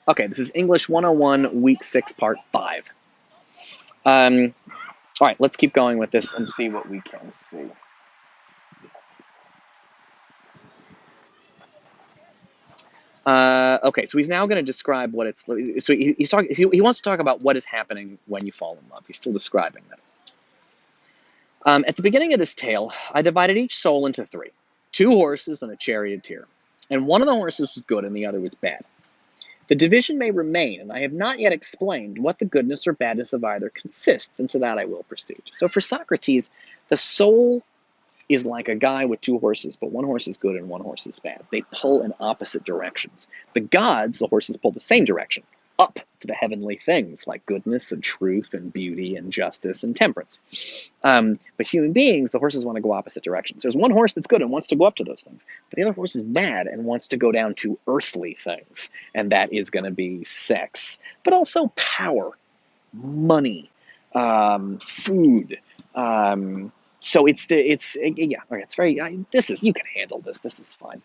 Okay, this is English 101, Week 6, Part 5. All right, let's keep going with this and see what we can see. Okay, so he's now going to describe what it's. So he's talking. He wants to talk about what is happening when you fall in love. He's still describing that. At the beginning of this tale, I divided each soul into three: two horses and a charioteer. And one of the horses was good and the other was bad. The division may remain, and I have not yet explained what the goodness or badness of either consists, and to that I will proceed. So for Socrates, the soul is like a guy with two horses, but one horse is good and one horse is bad. They pull in opposite directions. The gods, the horses pull the same direction, up to the heavenly things like goodness and truth and beauty and justice and temperance. But human beings, the horses want to go opposite directions. There's one horse that's good and wants to go up to those things, but the other horse is bad and wants to go down to earthly things, and that is going to be sex, but also power, money, food. So it's yeah, okay, it's very, you can handle this. This is fine.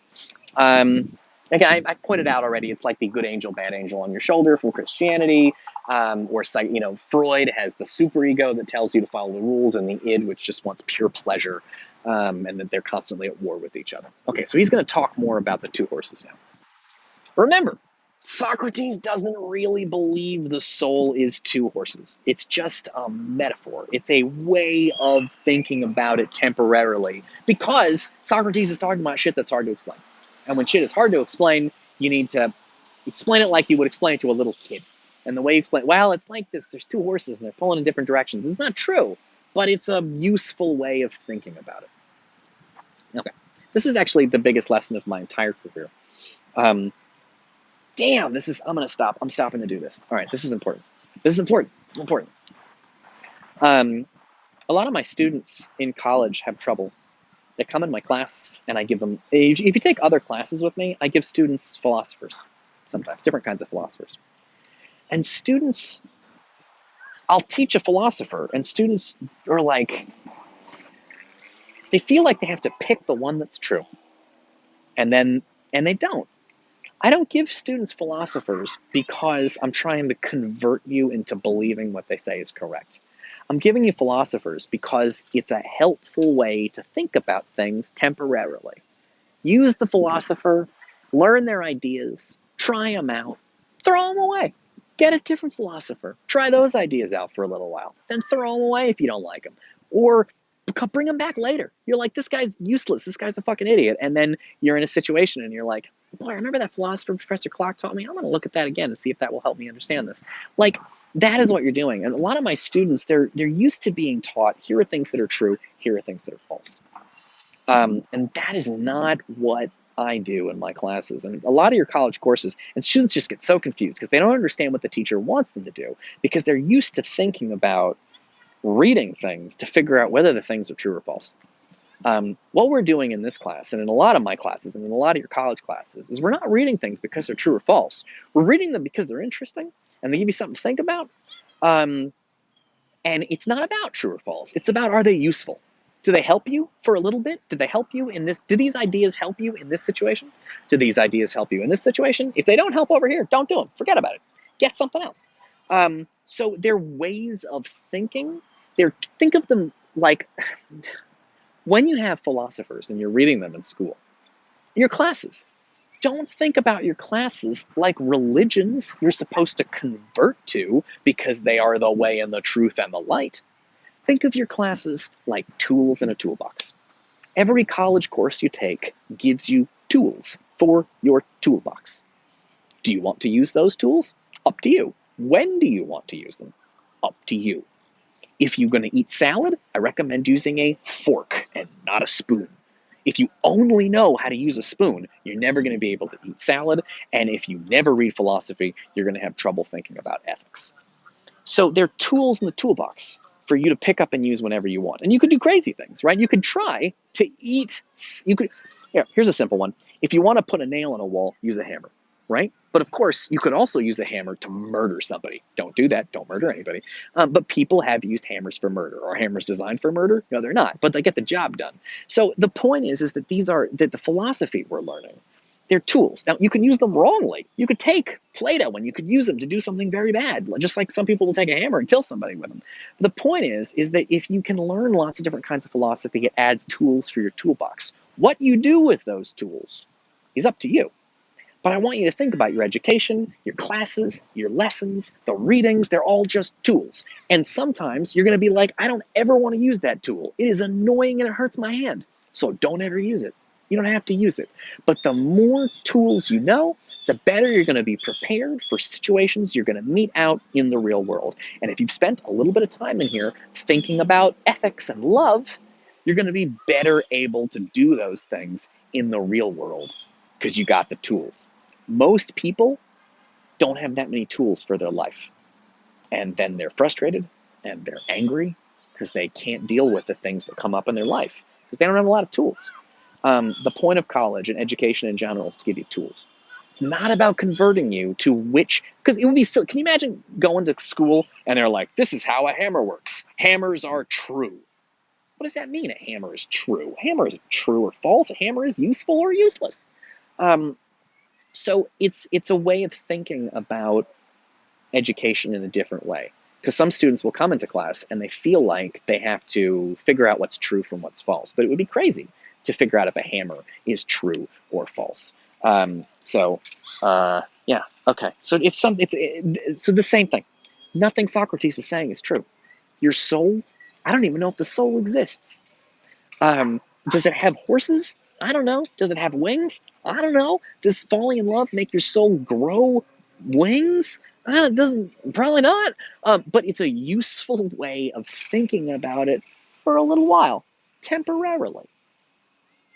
Again, I pointed out already, it's like the good angel, bad angel on your shoulder from Christianity, or Freud has the superego that tells you to follow the rules, and the id, which just wants pure pleasure, and that they're constantly at war with each other. Okay, so he's going to talk more about the two horses now. Remember, Socrates doesn't really believe the soul is two horses. It's just a metaphor. It's a way of thinking about it temporarily, because Socrates is talking about shit that's hard to explain. And when shit is hard to explain, you need to explain it like you would explain it to a little kid. And the way you explain, well, it's like this. There's two horses and they're pulling in different directions. It's not true, but it's a useful way of thinking about it. Okay. This is actually the biggest lesson of my entire career. Damn, I'm going to stop. I'm stopping to do this. All right, this is important. This is important. Important. A lot of my students in college have trouble. They come in my class and I give them, if you take other classes with me, I give students philosophers sometimes, different kinds of philosophers. And students, I'll teach a philosopher and students are like, they feel like they have to pick the one that's true. And they don't. I don't give students philosophers because I'm trying to convert you into believing what they say is correct. I'm giving you philosophers because it's a helpful way to think about things temporarily. Use the philosopher, learn their ideas, try them out, throw them away. Get a different philosopher. Try those ideas out for a little while. Then throw them away if you don't like them. Or bring them back later. You're like, this guy's useless. This guy's a fucking idiot. And then you're in a situation and you're like, boy, I remember that philosopher Professor Clark taught me. I'm going to look at that again and see if that will help me understand this. Like, that is what you're doing. And a lot of my students, they're used to being taught, here are things that are true, here are things that are false. And that is not what I do in my classes. And a lot of your college courses, and students just get so confused because they don't understand what the teacher wants them to do, because they're used to thinking about reading things to figure out whether the things are true or false. What we're doing in this class, and in a lot of my classes, and in a lot of your college classes, is we're not reading things because they're true or false. We're reading them because they're interesting, and they give you something to think about. And it's not about true or false. It's about, are they useful? Do they help you for a little bit? Do they help you in this? Do these ideas help you in this situation? Do these ideas help you in this situation? If they don't help over here, don't do them. Forget about it. Get something else. So they're ways of thinking. Think of them like when you have philosophers and you're reading them in school, your classes. Don't think about your classes like religions you're supposed to convert to because they are the way and the truth and the light. Think of your classes like tools in a toolbox. Every college course you take gives you tools for your toolbox. Do you want to use those tools? Up to you. When do you want to use them? Up to you. If you're going to eat salad, I recommend using a fork and not a spoon. If you only know how to use a spoon, you're never going to be able to eat salad. And if you never read philosophy, you're going to have trouble thinking about ethics. So they're tools in the toolbox for you to pick up and use whenever you want. And you could do crazy things, right? You could try to eat. Here's a simple one. If you want to put a nail in a wall, use a hammer, right? But of course, you could also use a hammer to murder somebody. Don't do that. Don't murder anybody. But people have used hammers for murder. Are hammers designed for murder? No, they're not. But they get the job done. So the point is that the philosophy we're learning They're tools. Now, you can use them wrongly. You could take Play-Doh and you could use them to do something very bad, just like some people will take a hammer and kill somebody with them. But the point is that if you can learn lots of different kinds of philosophy, it adds tools for your toolbox. What you do with those tools is up to you. But I want you to think about your education, your classes, your lessons, the readings. They're all just tools. And sometimes you're going to be like, I don't ever want to use that tool. It is annoying and it hurts my hand. So don't ever use it. You don't have to use it. But the more tools you know, the better you're going to be prepared for situations you're going to meet out in the real world. And if you've spent a little bit of time in here thinking about ethics and love, you're going to be better able to do those things in the real world because you got the tools. Most people don't have that many tools for their life. And then they're frustrated and they're angry because they can't deal with the things that come up in their life because they don't have a lot of tools. The point of college and education in general is to give you tools. It's not about converting you to which, because it would be silly. Can you imagine going to school and they're like, this is how a hammer works. Hammers are true. What does that mean, a hammer is true? A hammer isn't true or false. A hammer is useful or useless. So it's a way of thinking about education in a different way. Because some students will come into class and they feel like they have to figure out what's true from what's false. But it would be crazy to figure out if a hammer is true or false. Yeah, okay. So so the same thing. Nothing Socrates is saying is true. Your soul, I don't even know if the soul exists. Does it have horses? I don't know. Does it have wings? I don't know. Does falling in love make your soul grow wings? It doesn't. Probably not. But it's a useful way of thinking about it for a little while, temporarily.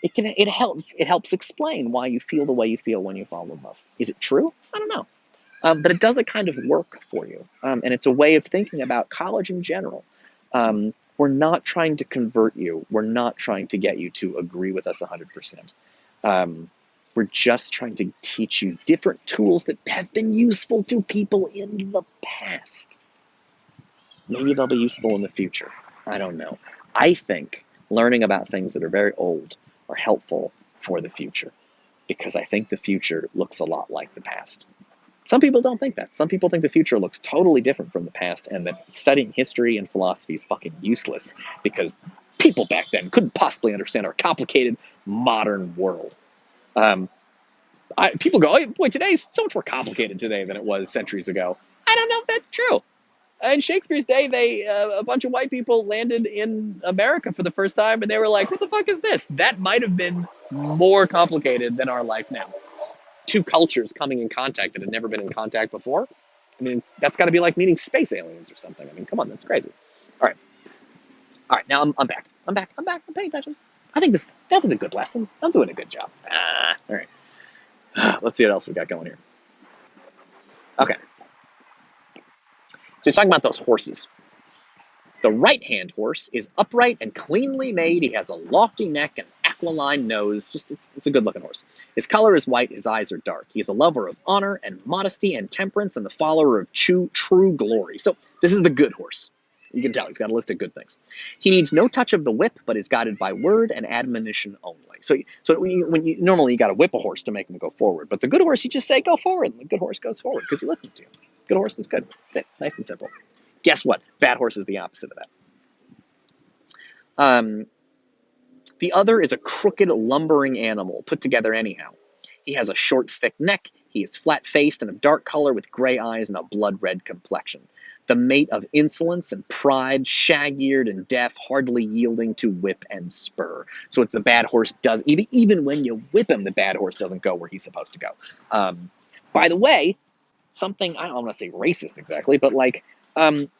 It helps explain why you feel the way you feel when you fall in love. Is it true? I don't know. But it does a kind of work for you, and it's a way of thinking about college in general. We're not trying to convert you. We're not trying to get you to agree with us 100%. We're just trying to teach you different tools that have been useful to people in the past. Maybe they'll be useful in the future. I don't know. I think learning about things that are very old are helpful for the future because I think the future looks a lot like the past. Some people don't think that. Some people think the future looks totally different from the past and that studying history and philosophy is fucking useless because people back then couldn't possibly understand our complicated modern world. People go, oh, boy, today's so much more complicated today than it was centuries ago. I don't know if that's true. In Shakespeare's day, a bunch of white people landed in America for the first time, and they were like, what the fuck is this? That might have been more complicated than our life now. Two cultures coming in contact that had never been in contact before. I mean, that's got to be like meeting space aliens or something. I mean, come on, that's crazy. All right, now I'm back. I'm paying attention. I think that was a good lesson. I'm doing a good job. All right. Let's see what else we got going here. Okay. So he's talking about those horses. The right-hand horse is upright and cleanly made. He has a lofty neck and aquiline nose. It's a good-looking horse. His color is white. His eyes are dark. He is a lover of honor and modesty and temperance and the follower of true glory. So this is the good horse. You can tell he's got a list of good things. He needs no touch of the whip, but is guided by word and admonition only. So normally you got to whip a horse to make him go forward, but the good horse, you just say go forward, and the good horse goes forward because he listens to you. Good horse is good, nice and simple. Guess what? Bad horse is the opposite of that. The other is a crooked, lumbering animal, put together anyhow. He has a short, thick neck. He is flat-faced and of dark color with gray eyes and a blood-red complexion. The mate of insolence and pride, shag-eared and deaf, hardly yielding to whip and spur. So it's the bad horse does, even when you whip him, the bad horse doesn't go where he's supposed to go. By the way, something, I don't want to say racist exactly, but like,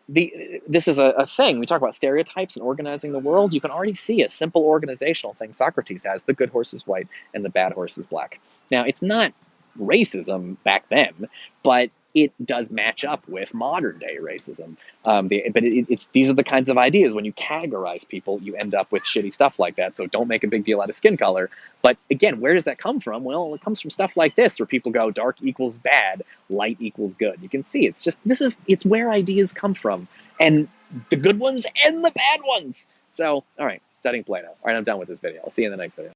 this is a thing. We talk about stereotypes and organizing the world. You can already see a simple organizational thing Socrates has. The good horse is white and the bad horse is black. Now, it's not racism back then, but it does match up with modern day racism. These are the kinds of ideas. When you categorize people, you end up with shitty stuff like that. So don't make a big deal out of skin color. But again, where does that come from? Well, it comes from stuff like this, where people go dark equals bad, light equals good. You can see it's where ideas come from, and the good ones and the bad ones. So, all right, studying Plato. All right, I'm done with this video. I'll see you in the next video.